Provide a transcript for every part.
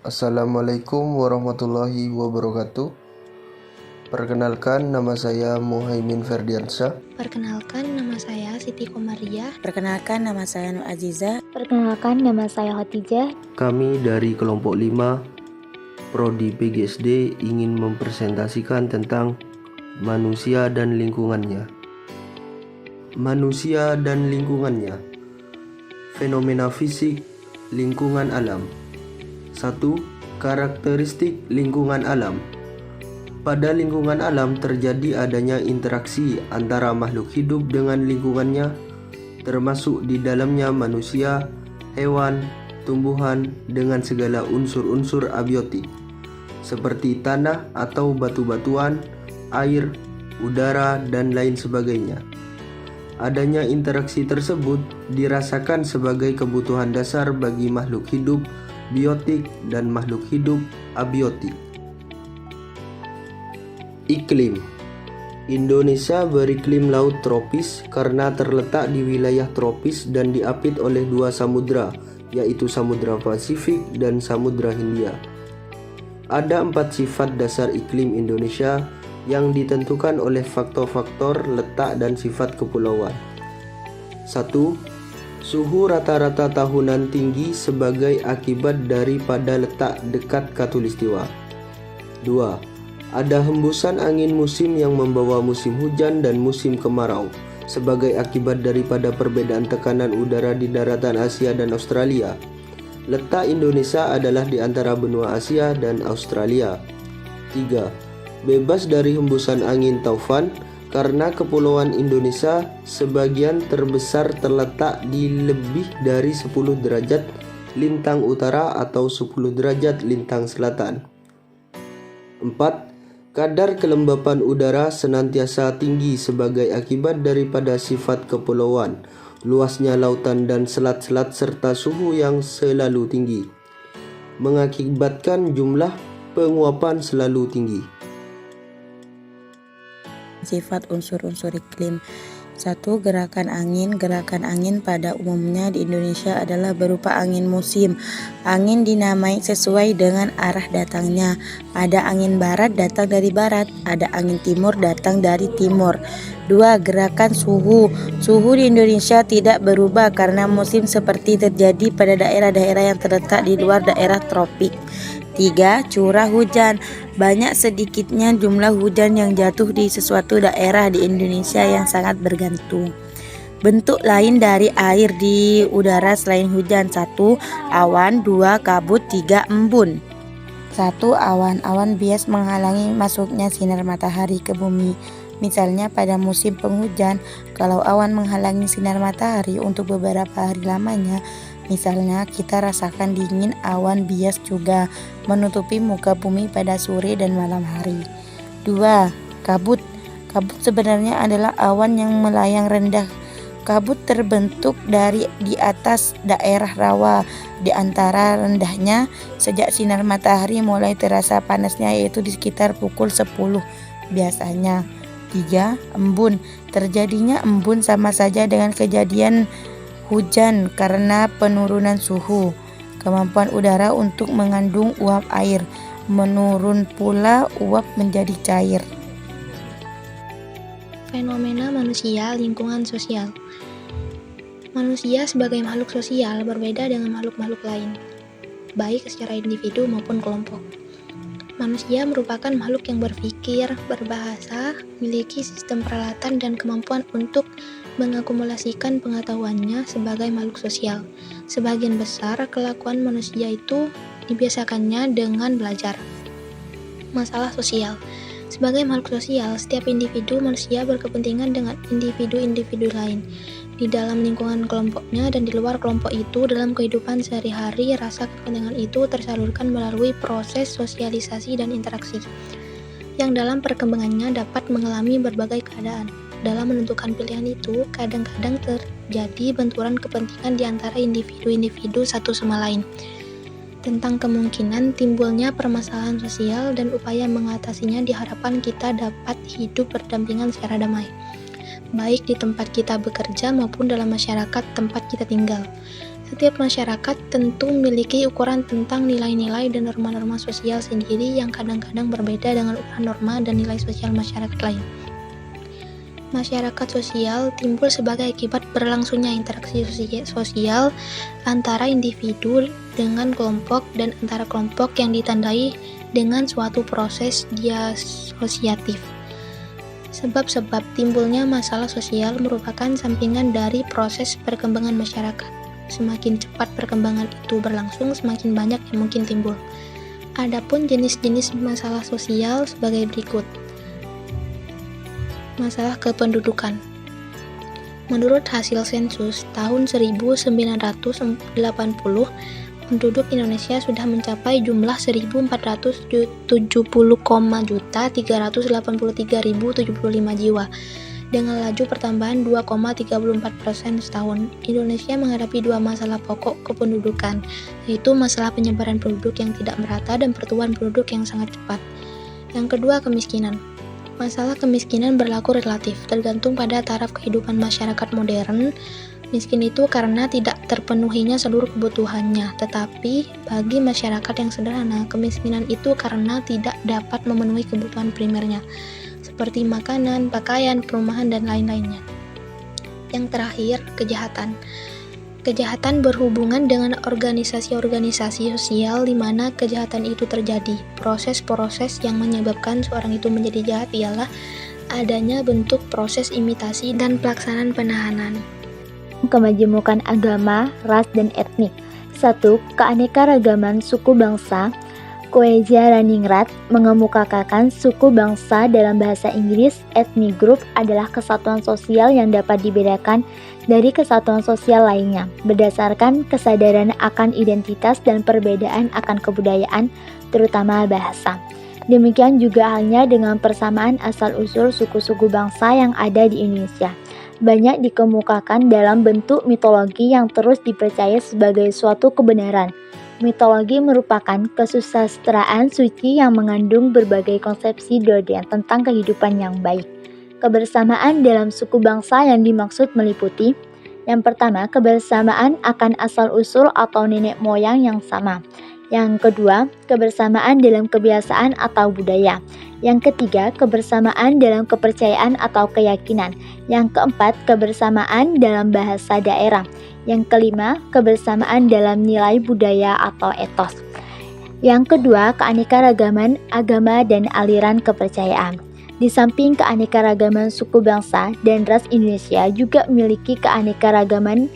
Assalamualaikum warahmatullahi wabarakatuh. Perkenalkan, nama saya Muhaimin Ferdiansyah. Perkenalkan, nama saya Siti Komariah. Perkenalkan, nama saya Nur Aziza. Perkenalkan, nama saya Khotijah. Kami dari kelompok 5 Prodi PGSD ingin mempresentasikan tentang manusia dan lingkungannya. Manusia dan lingkungannya. Fenomena fisik lingkungan alam. 1. Karakteristik lingkungan alam. Pada lingkungan alam terjadi adanya interaksi antara makhluk hidup dengan lingkungannya, termasuk di dalamnya manusia, hewan, tumbuhan, dengan segala unsur-unsur abiotik, seperti tanah atau batu-batuan, air, udara, dan lain sebagainya. Adanya interaksi tersebut dirasakan sebagai kebutuhan dasar bagi makhluk hidup biotik dan makhluk hidup abiotik. Iklim. Indonesia beriklim laut tropis karena terletak di wilayah tropis dan diapit oleh dua samudra, yaitu Samudra Pasifik dan Samudra Hindia. Ada 4 sifat dasar iklim Indonesia yang ditentukan oleh faktor-faktor letak dan sifat kepulauan. 1. Suhu rata-rata tahunan tinggi sebagai akibat daripada letak dekat khatulistiwa. 2. Ada hembusan angin musim yang membawa musim hujan dan musim kemarau sebagai akibat daripada perbedaan tekanan udara di daratan Asia dan Australia. Letak Indonesia adalah di antara benua Asia dan Australia. 3. Bebas dari hembusan angin taufan karena kepulauan Indonesia sebagian terbesar terletak di lebih dari 10 derajat lintang utara atau 10 derajat lintang selatan. 4. Kadar kelembapan udara senantiasa tinggi sebagai akibat daripada sifat kepulauan, luasnya lautan dan selat-selat serta suhu yang selalu tinggi, mengakibatkan jumlah penguapan selalu tinggi. Sifat unsur-unsur iklim. 1. Gerakan angin. Gerakan angin pada umumnya di Indonesia adalah berupa angin musim. Angin dinamai sesuai dengan arah datangnya. Ada angin barat datang dari barat, ada angin timur datang dari timur. 2. Gerakan suhu. Suhu di Indonesia tidak berubah karena musim seperti terjadi pada daerah-daerah yang terletak di luar daerah tropik. 3. Curah hujan. Banyak sedikitnya jumlah hujan yang jatuh di sesuatu daerah di Indonesia yang sangat bergantung. Bentuk lain dari air di udara selain hujan. 1. Awan. 2. Kabut. 3. Embun. 1. Awan. Awan bias menghalangi masuknya sinar matahari ke bumi. Misalnya pada musim penghujan, kalau awan menghalangi sinar matahari untuk beberapa hari lamanya, misalnya kita rasakan dingin, awan bias juga menutupi muka bumi pada sore dan malam hari. 2. Kabut. Kabut sebenarnya adalah awan yang melayang rendah. Kabut terbentuk dari di atas daerah rawa di antara rendahnya sejak sinar matahari mulai terasa panasnya, yaitu di sekitar pukul 10 biasanya. 3. Embun. Terjadinya embun sama saja dengan kejadian hujan karena penurunan suhu. Kemampuan udara untuk mengandung uap air menurun, pula uap menjadi cair. Fenomena manusia, lingkungan sosial. Manusia sebagai makhluk sosial berbeda dengan makhluk-makhluk lain, baik secara individu maupun kelompok. Manusia merupakan makhluk yang berpikir, berbahasa, memiliki sistem peralatan dan kemampuan untuk mengakumulasikan pengetahuannya sebagai makhluk sosial. Sebagian besar kelakuan manusia itu dibiasakannya dengan belajar. Masalah sosial. Sebagai makhluk sosial, setiap individu manusia berkepentingan dengan individu-individu lain. Di dalam lingkungan kelompoknya dan di luar kelompok itu, dalam kehidupan sehari-hari, rasa kepentingan itu tersalurkan melalui proses sosialisasi dan interaksi, yang dalam perkembangannya dapat mengalami berbagai keadaan. Dalam menentukan pilihan itu, kadang-kadang terjadi benturan kepentingan di antara individu-individu satu sama lain. Tentang kemungkinan timbulnya permasalahan sosial dan upaya mengatasinya, diharapkan kita dapat hidup berdampingan secara damai, baik di tempat kita bekerja maupun dalam masyarakat tempat kita tinggal. Setiap masyarakat tentu memiliki ukuran tentang nilai-nilai dan norma-norma sosial sendiri yang kadang-kadang berbeda dengan ukuran norma dan nilai sosial masyarakat lain. Masyarakat sosial timbul sebagai akibat berlangsungnya interaksi sosial antara individu dengan kelompok dan antara kelompok yang ditandai dengan suatu proses diasosiatif. Sebab-sebab timbulnya masalah sosial merupakan sampingan dari proses perkembangan masyarakat. Semakin cepat perkembangan itu berlangsung, semakin banyak yang mungkin timbul. Adapun jenis-jenis masalah sosial sebagai berikut. Masalah kependudukan. Menurut hasil sensus tahun 1980, penduduk Indonesia sudah mencapai jumlah 1.470,383.075 jiwa dengan laju pertambahan 2,34% setahun. Indonesia menghadapi dua masalah pokok kependudukan, yaitu masalah penyebaran penduduk yang tidak merata dan pertumbuhan penduduk yang sangat cepat. Yang kedua, kemiskinan. Masalah kemiskinan berlaku relatif, tergantung pada taraf kehidupan masyarakat modern. Miskin itu karena tidak terpenuhinya seluruh kebutuhannya, tetapi bagi masyarakat yang sederhana, kemiskinan itu karena tidak dapat memenuhi kebutuhan primernya, seperti makanan, pakaian, perumahan, dan lain-lainnya. Yang terakhir, kejahatan. Kejahatan berhubungan dengan organisasi-organisasi sosial di mana kejahatan itu terjadi. Proses-proses yang menyebabkan seorang itu menjadi jahat ialah adanya bentuk proses imitasi dan pelaksanaan penahanan. Kemajemukan agama, ras, dan etnik. 1. Keanekaragaman suku bangsa. Koeja-Raningrat mengemukakan suku bangsa dalam bahasa Inggris. Ethnic group adalah kesatuan sosial yang dapat dibedakan dari kesatuan sosial lainnya berdasarkan kesadaran akan identitas dan perbedaan akan kebudayaan, terutama bahasa. Demikian juga halnya dengan persamaan asal-usul suku-suku bangsa yang ada di Indonesia. Banyak dikemukakan dalam bentuk mitologi yang terus dipercaya sebagai suatu kebenaran. Mitologi merupakan kesusastraan suci yang mengandung berbagai konsepsi dodeng tentang kehidupan yang baik. Kebersamaan dalam suku bangsa yang dimaksud meliputi: yang pertama, kebersamaan akan asal-usul atau nenek moyang yang sama. Yang kedua, kebersamaan dalam kebiasaan atau budaya. Yang ketiga, kebersamaan dalam kepercayaan atau keyakinan. Yang keempat, kebersamaan dalam bahasa daerah. Yang kelima, kebersamaan dalam nilai budaya atau etos. Yang kedua, keanekaragaman agama dan aliran kepercayaan. Di samping keanekaragaman suku bangsa dan ras, Indonesia juga memiliki keanekaragaman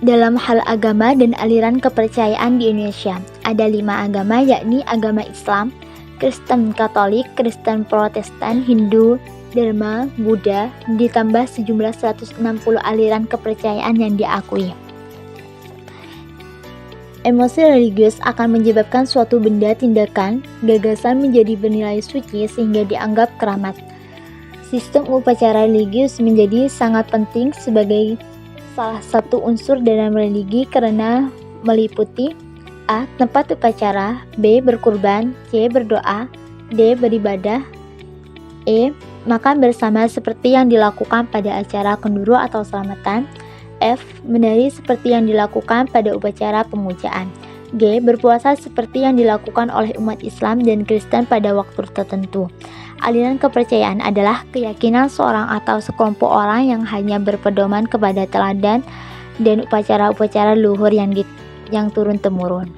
dalam hal agama dan aliran kepercayaan di Indonesia. Ada 5 agama, yakni agama Islam, Kristen Katolik, Kristen Protestan, Hindu, Dharma, Buddha, ditambah sejumlah 160 aliran kepercayaan yang diakui. Emosi religius akan menyebabkan suatu benda, tindakan, gagasan menjadi bernilai suci sehingga dianggap keramat. Sistem upacara religius menjadi sangat penting sebagai salah satu unsur dalam religi karena meliputi: A. Tempat upacara, B. Berkurban, C. Berdoa, D. Beribadah, E. Makan bersama seperti yang dilakukan pada acara kenduro atau selamatan, F. Menari seperti yang dilakukan pada upacara pemujaan, G. Berpuasa seperti yang dilakukan oleh umat Islam dan Kristen pada waktu tertentu. Aliran kepercayaan adalah keyakinan seorang atau sekelompok orang yang hanya berpedoman kepada teladan dan upacara-upacara luhur yang turun-temurun.